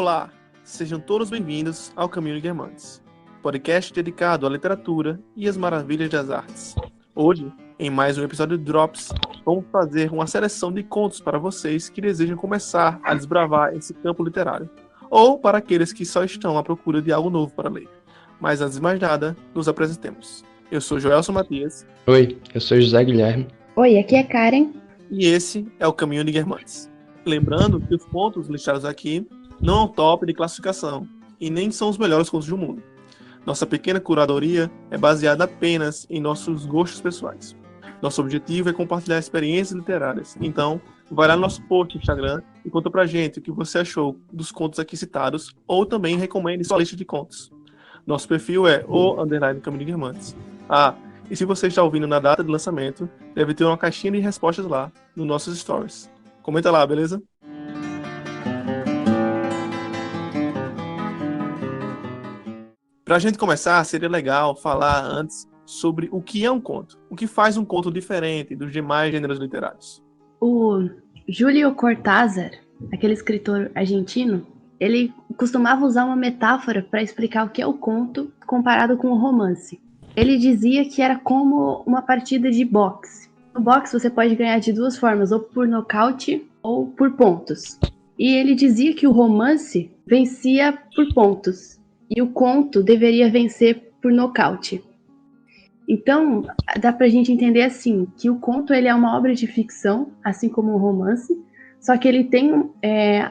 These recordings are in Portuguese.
Olá, sejam todos bem-vindos ao Caminho de Guermantes, podcast dedicado à literatura e às maravilhas das artes. Hoje, em mais um episódio de Drops, vamos fazer uma seleção de contos para vocês que desejam começar a desbravar esse campo literário, ou para aqueles que só estão à procura de algo novo para ler. Mas antes de mais nada, nos apresentemos. Eu sou Joelson Matias. Oi, eu sou José Guilherme. Oi, aqui é Karen. E esse é o Caminho de Guermantes. Lembrando que os contos listados aqui não é um top de classificação e nem são os melhores contos do mundo. Nossa pequena curadoria é baseada apenas em nossos gostos pessoais. Nosso objetivo é compartilhar experiências literárias. Então, vai lá no nosso post no Instagram e conta pra gente o que você achou dos contos aqui citados, ou também recomende sua lista de contos. Nosso perfil é _Caminho de Guermantes. E se você está ouvindo na data de lançamento, deve ter uma caixinha de respostas lá nos nossos stories. Comenta lá, beleza? Para a gente começar, seria legal falar antes sobre o que é um conto. O que faz um conto diferente dos demais gêneros literários. O Julio Cortázar, aquele escritor argentino, ele costumava usar uma metáfora para explicar o que é o conto comparado com o romance. Ele dizia que era como uma partida de boxe. No boxe você pode ganhar de duas formas, ou por nocaute ou por pontos. E ele dizia que o romance vencia por pontos e o conto deveria vencer por nocaute. Então, dá pra gente entender assim, que o conto ele é uma obra de ficção, assim como o romance, só que ele tem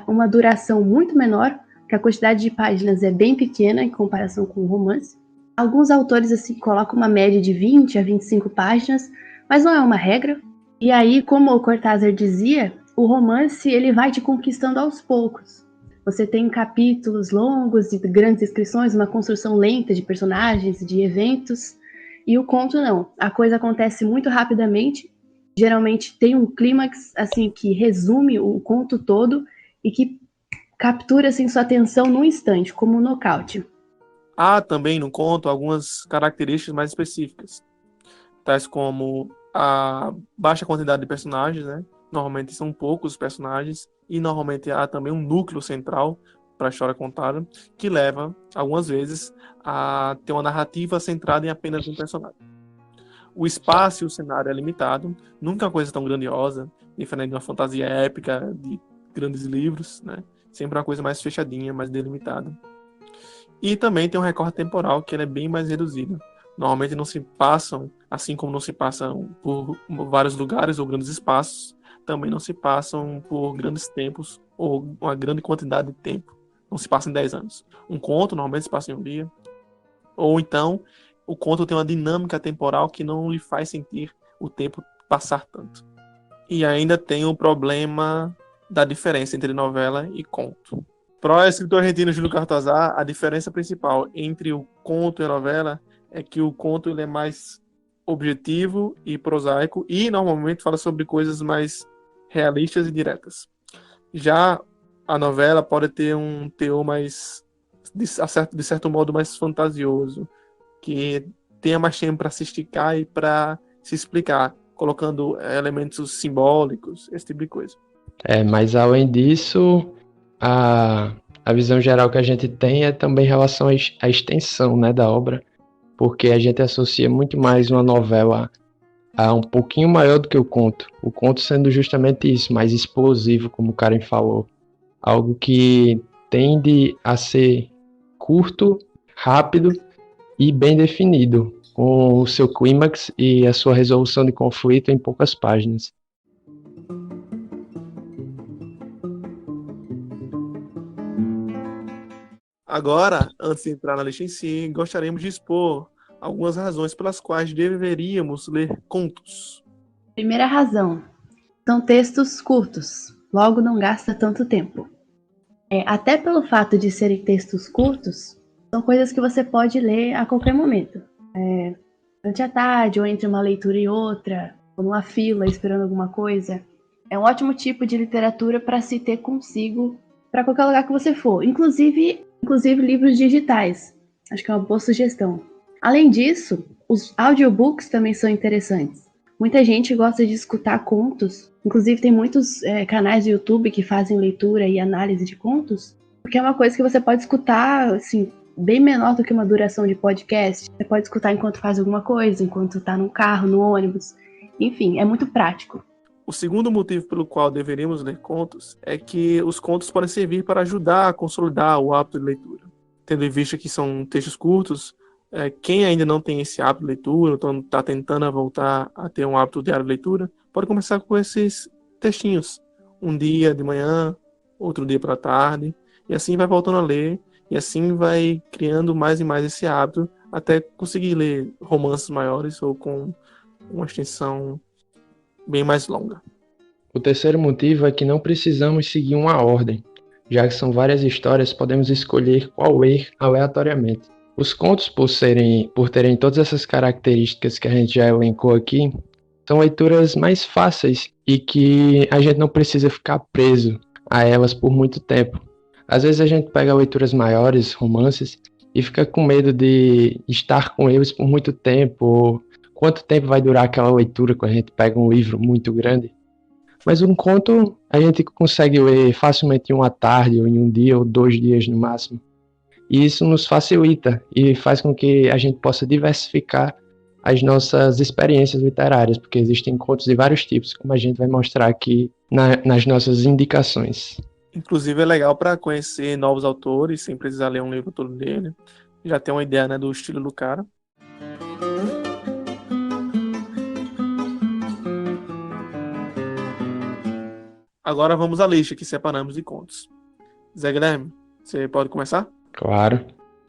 uma duração muito menor, que a quantidade de páginas é bem pequena em comparação com o romance. Alguns autores assim colocam uma média de 20 a 25 páginas, mas não é uma regra. E aí, como o Cortázar dizia, o romance ele vai te conquistando aos poucos. Você tem capítulos longos de grandes descrições, uma construção lenta de personagens, de eventos. E o conto não. A coisa acontece muito rapidamente. Geralmente tem um clímax assim, que resume o conto todo e que captura assim, sua atenção num instante, como um nocaute. Há também no conto algumas características mais específicas, tais como a baixa quantidade de personagens, né? Normalmente são poucos personagens, e normalmente há também um núcleo central para a história contada, que leva, algumas vezes, a ter uma narrativa centrada em apenas um personagem. O espaço e o cenário é limitado, nunca é uma coisa tão grandiosa, diferente de uma fantasia épica de grandes livros, né? Sempre uma coisa mais fechadinha, mais delimitada. E também tem um recorte temporal que ele é bem mais reduzido. Normalmente não se passam, assim como não se passam por vários lugares ou grandes espaços, também não se passam por grandes tempos ou uma grande quantidade de tempo. Não se passa em 10 anos. Um conto normalmente se passa em um dia. Ou então, o conto tem uma dinâmica temporal que não lhe faz sentir o tempo passar tanto. E ainda tem o problema da diferença entre novela e conto. Para o escritor argentino Julio Cortázar, a diferença principal entre o conto e a novela é que o conto ele é mais objetivo e prosaico e normalmente fala sobre coisas mais realistas e diretas. Já a novela pode ter um teor mais, de certo modo, mais fantasioso, que tenha mais tempo para se esticar e para se explicar, colocando elementos simbólicos, esse tipo de coisa. Mas além disso, a visão geral que a gente tem é também em relação à extensão, né, da obra, porque a gente associa muito mais uma novela a um pouquinho maior do que o conto sendo justamente isso, mais explosivo, como o Karen falou, algo que tende a ser curto, rápido e bem definido, com o seu clímax e a sua resolução de conflito em poucas páginas. Agora, antes de entrar na lista em si, gostaríamos de expor algumas razões pelas quais deveríamos ler contos. Primeira razão, são textos curtos, logo não gasta tanto tempo. Até pelo fato de serem textos curtos, são coisas que você pode ler a qualquer momento. Durante a tarde, ou entre uma leitura e outra, ou numa fila esperando alguma coisa. É um ótimo tipo de literatura para se ter consigo para qualquer lugar que você for, inclusive livros digitais. Acho que é uma boa sugestão. Além disso, os audiobooks também são interessantes. Muita gente gosta de escutar contos, inclusive tem muitos canais do YouTube que fazem leitura e análise de contos, Porque é uma coisa que você pode escutar, assim, bem menor do que uma duração de podcast. Você pode escutar enquanto faz alguma coisa, enquanto tá no carro, no ônibus. Enfim, é muito prático. O segundo motivo pelo qual deveríamos ler contos é que os contos podem servir para ajudar a consolidar o hábito de leitura. Tendo em vista que são textos curtos, quem ainda não tem esse hábito de leitura, então está tentando voltar a ter um hábito diário de leitura, pode começar com esses textinhos. Um dia de manhã, outro dia pela tarde, e assim vai voltando a ler, e assim vai criando mais e mais esse hábito, até conseguir ler romances maiores ou com uma extensão bem mais longa. O terceiro motivo é que não precisamos seguir uma ordem. Já que são várias histórias, podemos escolher qual ler aleatoriamente. Os contos, por terem todas essas características que a gente já elencou aqui, são leituras mais fáceis e que a gente não precisa ficar preso a elas por muito tempo. Às vezes a gente pega leituras maiores, romances, e fica com medo de estar com eles por muito tempo, ou quanto tempo vai durar aquela leitura quando a gente pega um livro muito grande. Mas um conto a gente consegue ler facilmente em uma tarde, ou em um dia, ou 2 dias no máximo. E isso nos facilita e faz com que a gente possa diversificar as nossas experiências literárias, porque existem contos de vários tipos, como a gente vai mostrar aqui nas nossas indicações. Inclusive é legal para conhecer novos autores, sem precisar ler um livro todo dele. Já tem uma ideia, né, do estilo do cara. Agora vamos à lista que separamos de contos. Zé Guilherme, você pode começar? Claro.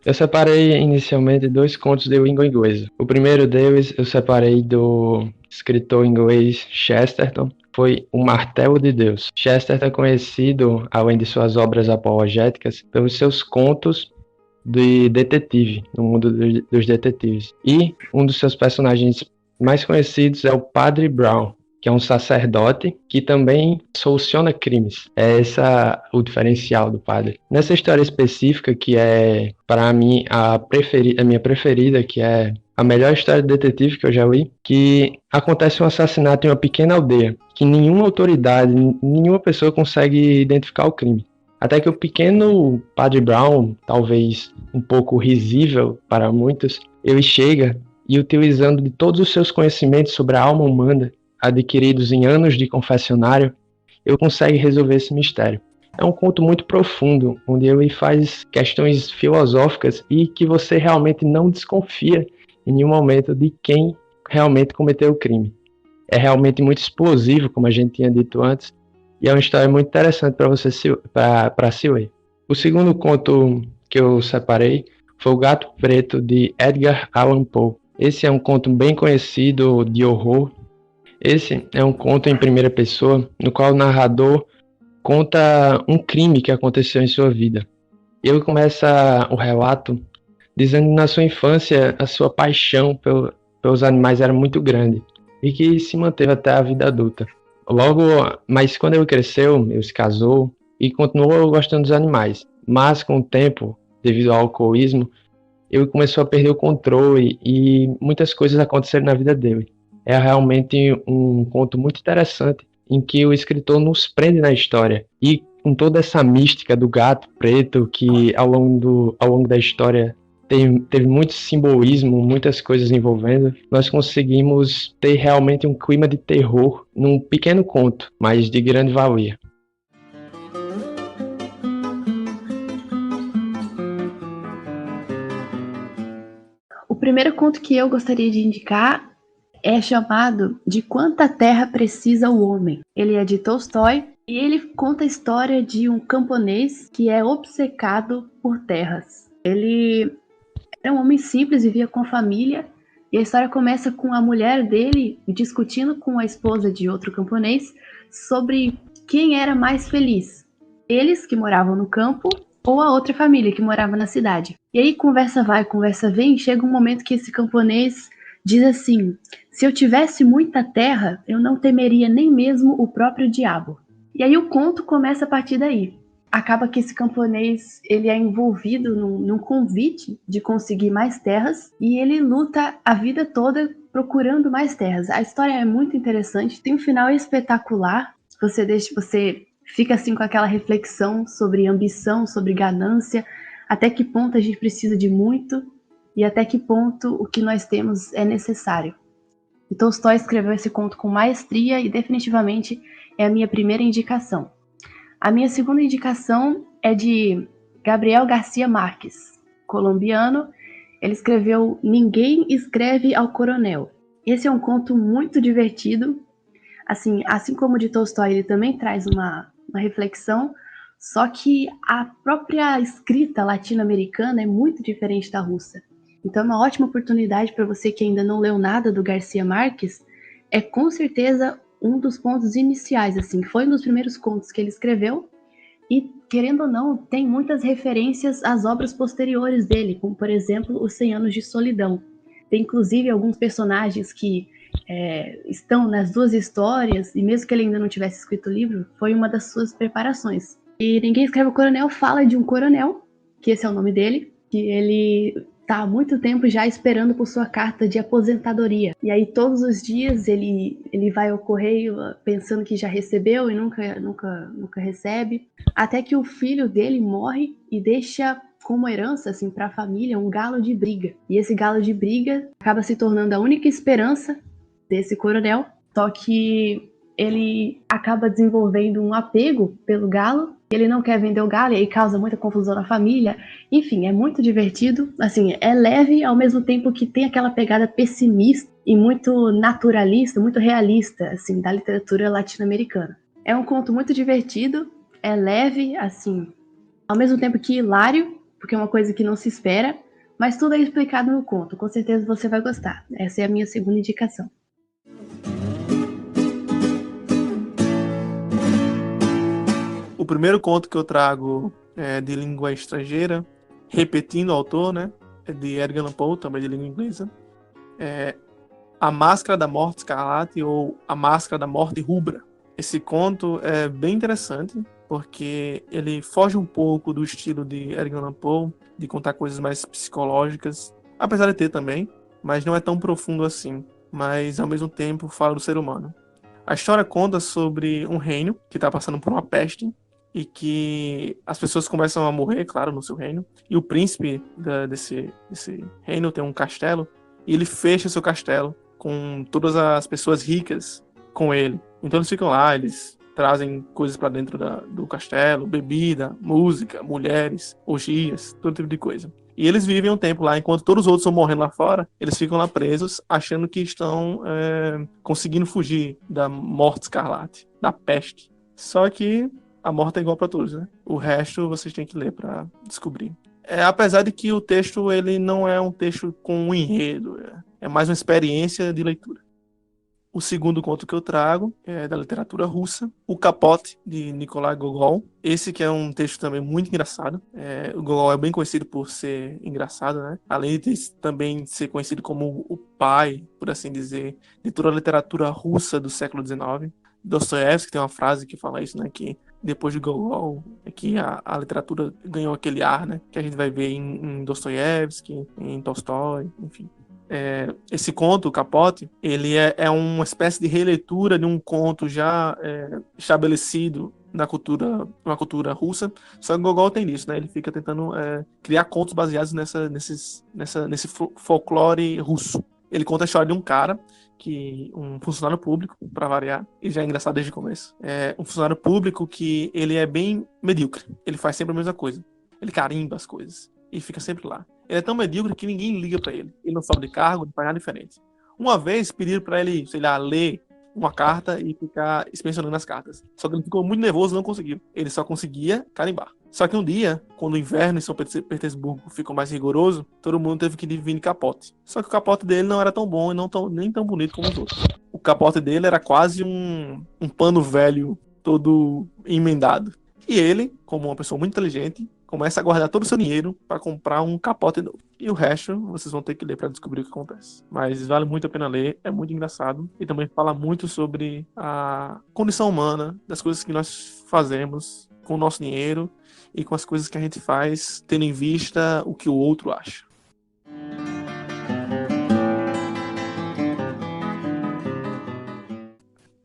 Eu separei inicialmente 2 contos de língua inglesa. O primeiro deles eu separei do escritor inglês Chesterton, foi O Martelo de Deus. Chesterton é conhecido, além de suas obras apologéticas, pelos seus contos de detetive, no mundo dos detetives. E um dos seus personagens mais conhecidos é o Padre Brown, que é um sacerdote que também soluciona crimes. É esse o diferencial do padre. Nessa história específica, que é, para mim, a minha preferida, que é a melhor história de detetive que eu já li, que acontece um assassinato em uma pequena aldeia, que nenhuma autoridade, nenhuma pessoa consegue identificar o crime. Até que o pequeno Padre Brown, talvez um pouco risível para muitos, ele chega e, utilizando de todos os seus conhecimentos sobre a alma humana, adquiridos em anos de confessionário, ele consegue resolver esse mistério. É um conto muito profundo, onde ele faz questões filosóficas e que você realmente não desconfia em nenhum momento de quem realmente cometeu o crime. É realmente muito explosivo, como a gente tinha dito antes, e é uma história muito interessante para se ler. O segundo conto que eu separei foi O Gato Preto, de Edgar Allan Poe. Esse é um conto bem conhecido de horror. Esse é um conto em primeira pessoa, no qual o narrador conta um crime que aconteceu em sua vida. Ele começa o relato dizendo que na sua infância a sua paixão pelos animais era muito grande e que se manteve até a vida adulta. Mas quando ele cresceu, ele se casou e continuou gostando dos animais. Mas com o tempo, devido ao alcoolismo, ele começou a perder o controle e muitas coisas aconteceram na vida dele. É realmente um conto muito interessante em que o escritor nos prende na história. E com toda essa mística do gato preto que ao longo da história teve muito simbolismo, muitas coisas envolvendo, nós conseguimos ter realmente um clima de terror num pequeno conto, mas de grande valia. O primeiro conto que eu gostaria de indicar é chamado De Quanta Terra Precisa o Homem. Ele é de Tolstói e ele conta a história de um camponês que é obcecado por terras. Ele era um homem simples, vivia com a família, e a história começa com a mulher dele discutindo com a esposa de outro camponês sobre quem era mais feliz. Eles, que moravam no campo, ou a outra família, que morava na cidade. E aí, conversa vai, conversa vem, chega um momento que esse camponês diz assim: se eu tivesse muita terra, eu não temeria nem mesmo o próprio diabo. E aí o conto começa a partir daí. Acaba que esse camponês ele é envolvido num convite de conseguir mais terras e ele luta a vida toda procurando mais terras. A história é muito interessante, tem um final espetacular. Você fica assim com aquela reflexão sobre ambição, sobre ganância, até que ponto a gente precisa de muito e até que ponto o que nós temos é necessário. E Tolstói escreveu esse conto com maestria e definitivamente é a minha primeira indicação. A minha segunda indicação é de Gabriel Garcia Marques, colombiano. Ele escreveu Ninguém Escreve ao Coronel. Esse é um conto muito divertido. Assim como o de Tolstói, ele também traz uma reflexão, só que a própria escrita latino-americana é muito diferente da russa. Então, uma ótima oportunidade para você que ainda não leu nada do Garcia Marques, é com certeza um dos pontos iniciais, assim, foi um dos primeiros contos que ele escreveu, e, querendo ou não, tem muitas referências às obras posteriores dele, como, por exemplo, Os 100 Anos de Solidão. Tem, inclusive, alguns personagens que estão nas duas histórias, e mesmo que ele ainda não tivesse escrito o livro, foi uma das suas preparações. E Ninguém Escreve o Coronel fala de um coronel, que esse é o nome dele, que ele está há muito tempo já esperando por sua carta de aposentadoria. E aí todos os dias ele vai ao correio pensando que já recebeu e nunca recebe, até que o filho dele morre e deixa como herança assim para a família um galo de briga. E esse galo de briga acaba se tornando a única esperança desse coronel, só que ele acaba desenvolvendo um apego pelo galo, ele não quer vender o galo e aí causa muita confusão na família. Enfim, é muito divertido, assim, é leve ao mesmo tempo que tem aquela pegada pessimista e muito naturalista, muito realista, assim, da literatura latino-americana. É um conto muito divertido, é leve, assim, ao mesmo tempo que hilário, porque é uma coisa que não se espera, mas tudo é explicado no conto, com certeza você vai gostar. Essa é a minha segunda indicação. O primeiro conto que eu trago é de língua estrangeira, repetindo o autor, né? É de Edgar Allan Poe, também de língua inglesa. É A Máscara da Morte Escarlate ou A Máscara da Morte Rubra. Esse conto é bem interessante, porque ele foge um pouco do estilo de Edgar Allan Poe, de contar coisas mais psicológicas, apesar de ter também, mas não é tão profundo assim, mas ao mesmo tempo fala do ser humano. A história conta sobre um reino que está passando por uma peste e que as pessoas começam a morrer, claro, no seu reino. E o príncipe desse reino tem um castelo e ele fecha seu castelo com todas as pessoas ricas com ele. Então eles ficam lá, eles trazem coisas para dentro do castelo, bebida, música, mulheres, orgias, todo tipo de coisa. E eles vivem um tempo lá, enquanto todos os outros estão morrendo lá fora, eles ficam lá presos, achando que estão conseguindo fugir da morte escarlate, da peste. Só que a morte é igual para todos, né? O resto vocês têm que ler para descobrir. Apesar de que o texto ele não é um texto com um enredo, é mais uma experiência de leitura. O segundo conto que eu trago é da literatura russa, O Capote, de Nikolai Gogol. Esse que é um texto também muito engraçado. O Gogol é bem conhecido por ser engraçado, né? Além de também ser conhecido como o pai, por assim dizer, de toda a literatura russa do século XIX. Dostoiévski tem uma frase que fala isso, né? Que depois de Gogol, é que a literatura ganhou aquele ar, né? Que a gente vai ver em Dostoiévski, em Tolstói, enfim. Esse conto, o Capote, ele é uma espécie de releitura de um conto já estabelecido na cultura russa, só que Gogol tem isso, né? Ele fica tentando criar contos baseados nesse folclore russo. Ele conta a história de um cara, um funcionário público, para variar, e já é engraçado desde o começo, um funcionário público que ele é bem medíocre, ele faz sempre a mesma coisa, ele carimba as coisas, e fica sempre lá. Ele é tão medíocre que ninguém liga pra ele. Ele não sobe de cargo, não faz nada diferente. Uma vez pediram pra ele, sei lá, ler uma carta e ficar inspecionando as cartas. Só que ele ficou muito nervoso e não conseguiu. Ele só conseguia carimbar. Só que um dia, quando o inverno em São Petersburgo ficou mais rigoroso, todo mundo teve que vir de capote. Só que o capote dele não era tão bom e nem tão bonito como os outros. O capote dele era quase um pano velho, todo emendado. E ele, como uma pessoa muito inteligente, começa a guardar todo o seu dinheiro para comprar um capote novo. E o resto vocês vão ter que ler para descobrir o que acontece. Mas vale muito a pena ler, é muito engraçado. E também fala muito sobre a condição humana, das coisas que nós fazemos com o nosso dinheiro e com as coisas que a gente faz, tendo em vista o que o outro acha.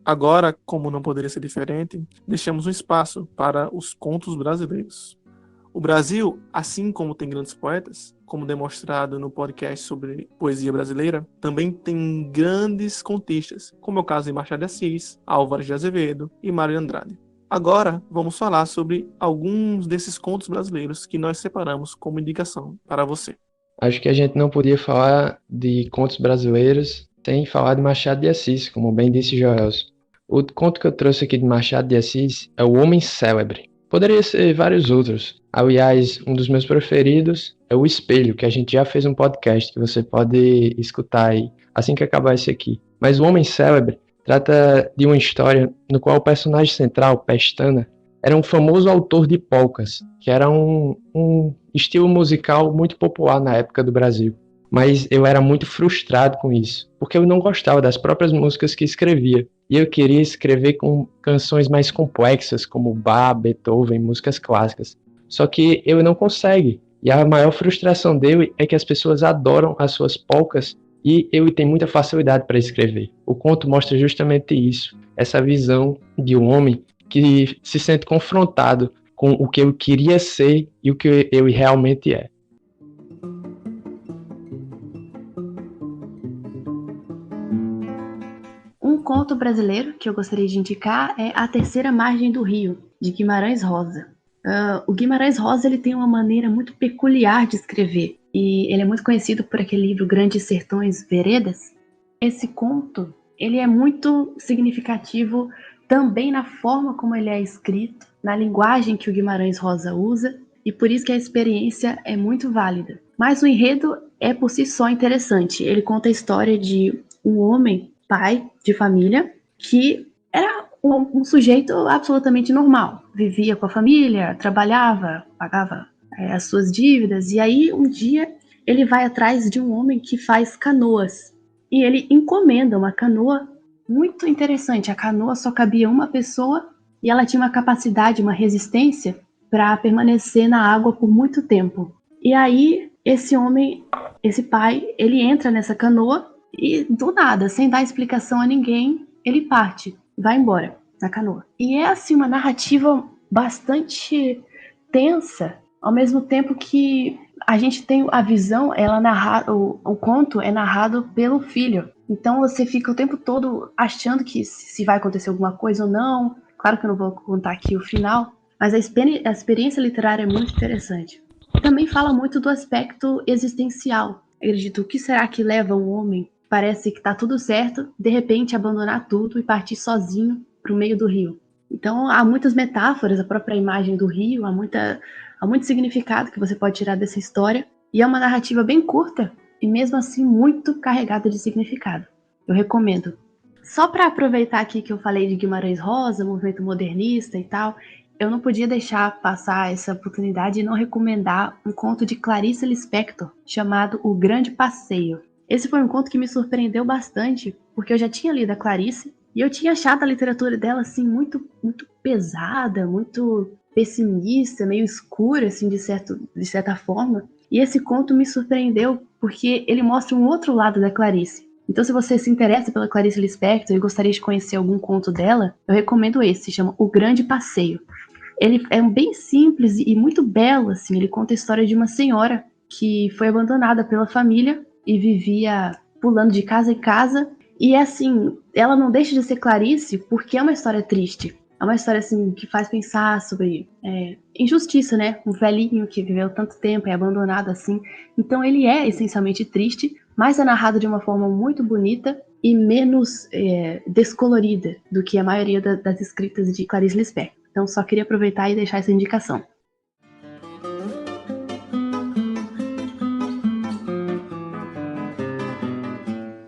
Agora, como não poderia ser diferente, deixamos um espaço para os contos brasileiros. O Brasil, assim como tem grandes poetas, como demonstrado no podcast sobre poesia brasileira, também tem grandes contistas, como é o caso de Machado de Assis, Álvares de Azevedo e Mário de Andrade. Agora, vamos falar sobre alguns desses contos brasileiros que nós separamos como indicação para você. Acho que a gente não podia falar de contos brasileiros sem falar de Machado de Assis, como bem disse Joelson. O conto que eu trouxe aqui de Machado de Assis é O Homem Célebre. Poderia ser vários outros. Aliás, um dos meus preferidos é O Espelho, que a gente já fez um podcast que você pode escutar aí assim que acabar esse aqui. Mas O Homem Célebre trata de uma história no qual o personagem central, Pestana, era um famoso autor de polcas, que era um estilo musical muito popular na época do Brasil. Mas eu era muito frustrado com isso, porque eu não gostava das próprias músicas que escrevia. E eu queria escrever com canções mais complexas, como Bach, Beethoven, músicas clássicas. Só que eu não consigo. E a maior frustração dele é que as pessoas adoram as suas polcas e ele tem muita facilidade para escrever. O conto mostra justamente isso, essa visão de um homem que se sente confrontado com o que ele queria ser e o que ele realmente é. Um conto brasileiro que eu gostaria de indicar é A Terceira Margem do Rio, de Guimarães Rosa. O Guimarães Rosa ele tem uma maneira muito peculiar de escrever, e ele é muito conhecido por aquele livro Grandes Sertões Veredas. Esse conto ele é muito significativo também na forma como ele é escrito, na linguagem que o Guimarães Rosa usa, e por isso que a experiência é muito válida. Mas o enredo é por si só interessante. Ele conta a história de um homem, pai de família, que era um sujeito absolutamente normal. Vivia com a família, trabalhava, pagava as suas dívidas, e aí um dia ele vai atrás de um homem que faz canoas. E ele encomenda uma canoa muito interessante. A canoa só cabia uma pessoa e ela tinha uma capacidade, uma resistência para permanecer na água por muito tempo. E aí esse homem, esse pai, ele entra nessa canoa e do nada, sem dar explicação a ninguém, ele parte, vai embora na canoa. E é assim uma narrativa bastante tensa, ao mesmo tempo que a gente tem a visão, o conto é narrado pelo filho. Então você fica o tempo todo achando que se vai acontecer alguma coisa ou não. Claro que eu não vou contar aqui o final, mas a experiência literária é muito interessante. Também fala muito do aspecto existencial. Eu acredito, o que será que leva um homem, parece que está tudo certo, de repente abandonar tudo e partir sozinho para o meio do rio? Então há muitas metáforas, a própria imagem do rio, há muito significado que você pode tirar dessa história, e é uma narrativa bem curta e mesmo assim muito carregada de significado. Eu recomendo. Só para aproveitar aqui que eu falei de Guimarães Rosa, movimento modernista e tal, eu não podia deixar passar essa oportunidade e não recomendar um conto de Clarice Lispector chamado O Grande Passeio. Esse foi um conto que me surpreendeu bastante, porque eu já tinha lido a Clarice e eu tinha achado a literatura dela assim muito pesada, muito pessimista, meio escura assim de certa forma. E esse conto me surpreendeu porque ele mostra um outro lado da Clarice. Então, se você se interessa pela Clarice Lispector e gostaria de conhecer algum conto dela, eu recomendo esse, se chama O Grande Passeio. Ele é bem simples e muito belo, assim. Ele conta a história de uma senhora que foi abandonada pela família e vivia pulando de casa em casa. E, assim, ela não deixa de ser Clarice porque é uma história triste. É uma história, assim, que faz pensar sobre injustiça, né? Um velhinho que viveu tanto tempo e é abandonado, assim. Então, ele é essencialmente triste, mas é narrado de uma forma muito bonita e menos descolorida do que a maioria das escritas de Clarice Lispector. Então, só queria aproveitar e deixar essa indicação.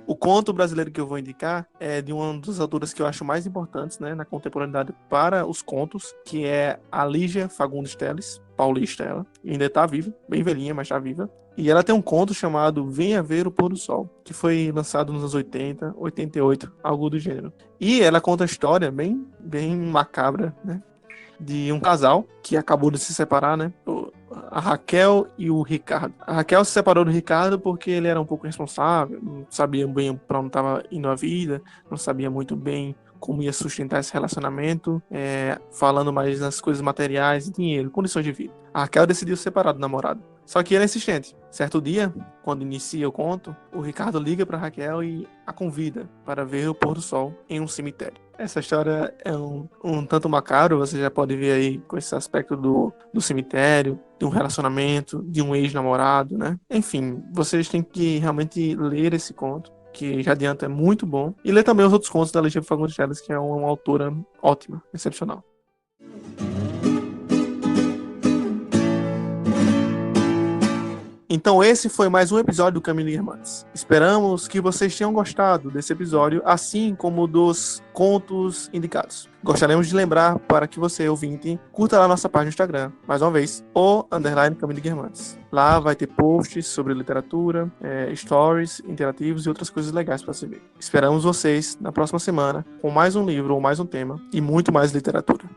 O conto brasileiro que eu vou indicar é de uma das autoras que eu acho mais importantes, né, na contemporaneidade para os contos, que é a Lígia Fagundes Telles, paulista ela, e ainda está viva, bem velhinha, mas está viva. E ela tem um conto chamado Venha Ver o Pôr do Sol, que foi lançado nos anos 80, 88, algo do gênero. E ela conta a história bem macabra, né, de um casal que acabou de se separar, né? a Raquel e o Ricardo. A Raquel se separou do Ricardo porque ele era um pouco responsável, não sabia bem para onde estava indo a vida, não sabia muito bem como ia sustentar esse relacionamento, falando mais nas coisas materiais, dinheiro, condições de vida. A Raquel decidiu se separar do namorado. Só que ele é insistente. Certo dia, quando inicia o conto, o Ricardo liga para Raquel e a convida para ver o pôr do sol em um cemitério. Essa história é um tanto macabro, você já pode ver aí com esse aspecto do cemitério, de um relacionamento, de um ex-namorado, né? Enfim, vocês têm que realmente ler esse conto, que já adianta é muito bom, e ler também os outros contos da Lígia Fagundes Telles, que é uma autora ótima, excepcional. Então esse foi mais um episódio do Caminho de Irmãs. Esperamos que vocês tenham gostado desse episódio, assim como dos contos indicados. Gostaríamos de lembrar para que você, ouvinte, curta lá nossa página no Instagram, mais uma vez, _Caminho de Irmãs. Lá vai ter posts sobre literatura, stories interativos e outras coisas legais para você ver. Esperamos vocês na próxima semana com mais um livro ou mais um tema e muito mais literatura.